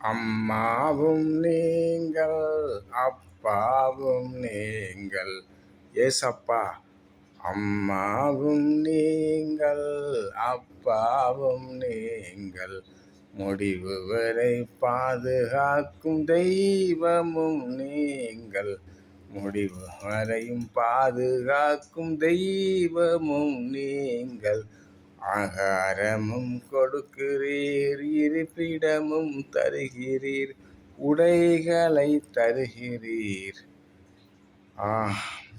அம்மாவும் நீங்கள் அப்பாவும் நீங்கள் ஏசப்பா. அம்மாவும் நீங்கள் அப்பாவும் நீங்கள் முடிவு வரை பாதுகாக்கும் தெய்வமும் நீங்கள். முடிவு வரையும் பாதுகாக்கும் தெய்வமும் நீங்கள். ஆகாரமும் கொடுக்கிறீர், இருப்பிடமும் தருகிறீர், உடைகளை தருகிறீர்.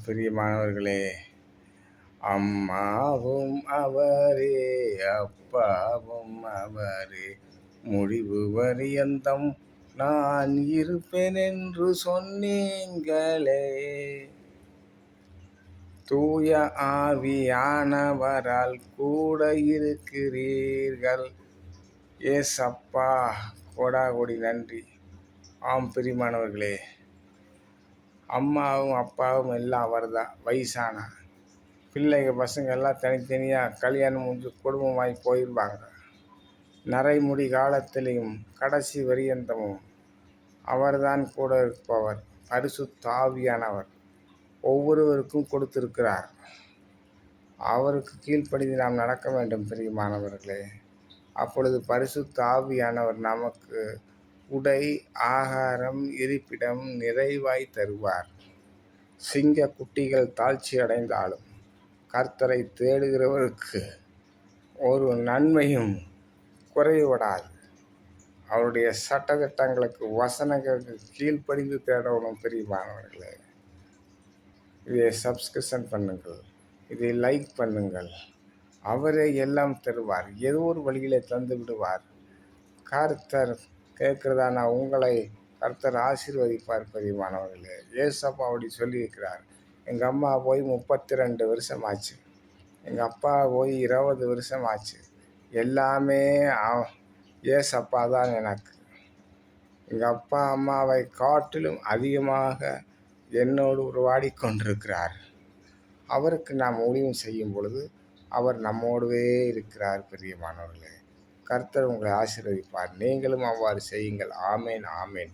பிரியமானவர்களே, அம்மாவும் அவரே அப்பாவும் அவரே, முடிவு வரியந்தம் நான் இருப்பேன் என்று சொன்னீங்களே. தூய ஆவியானவரால் கூட இருக்கிறீர்கள். ஏசப்பா, கோடாகோடி நன்றி. பிரியமானவர்களே, அம்மாவும் அப்பாவும் எல்லாம் அவர் தான். வயசான பசங்க எல்லாம் தனித்தனியாக கல்யாணம் முடிஞ்சு குடும்பமாகி போயிடுவாங்க. நரைமுடி காலத்திலையும் கடைசி வரியந்தமும் அவர்தான் கூட இருப்பவர். பரிசுத்த ஆவியானவர் ஒவ்வொருவருக்கும் கொடுத்திருக்கிறார். அவருக்கு கீழ்ப்படிந்து நாம் நடக்க வேண்டும் பிரியமானவர்களே. அப்பொழுது பரிசுத்த ஆவியானவர் நமக்கு உடை, ஆகாரம், இருப்பிடம் நிறைவாய் தருவார். சிங்க குட்டிகள் தாழ்ச்சி அடைந்தாலும் கர்த்தரை தேடுகிறவருக்கு ஒரு நன்மையும் குறைவிடாது. அவருடைய சட்டத்திட்டங்களுக்கு, வசனங்களுக்கு கீழ்ப்படிந்து தேடணும் பிரியமானவர்களே. இதை சப்ஸ்கிரிப்ஷன் பண்ணுங்கள், இதை லைக் பண்ணுங்கள். அவரே எல்லாம் தருவார். ஏதோ ஒரு வழியிலே தந்து விடுவார். கர்த்தர் கேட்கிறதான உங்களை கர்த்தர் ஆசீர்வதிப்பார் பிரியமானவர்களே. ஏசப்பா அப்படி சொல்லியிருக்கிறார். எங்கள் அம்மா போய் 32 வருஷம் ஆச்சு, எங்கள் அப்பா போய் 20 வருஷம் ஆச்சு. எல்லாமே ஏசப்பா தான் எனக்கு. எங்கள் அப்பா அம்மாவை காட்டிலும் அதிகமாக என்னோடு உருவாடி கொண்டிருக்கிறார். அவருக்கு நாம் ஊழியம் செய்யும் பொழுது அவர் நம்மோடவே இருக்கிறார் பிரியமானவர்களே. கர்த்தர் உங்களை ஆசீர்வதிப்பார். நீங்களும் அவ்வாறு செய்யுங்கள். ஆமேன், ஆமேன்.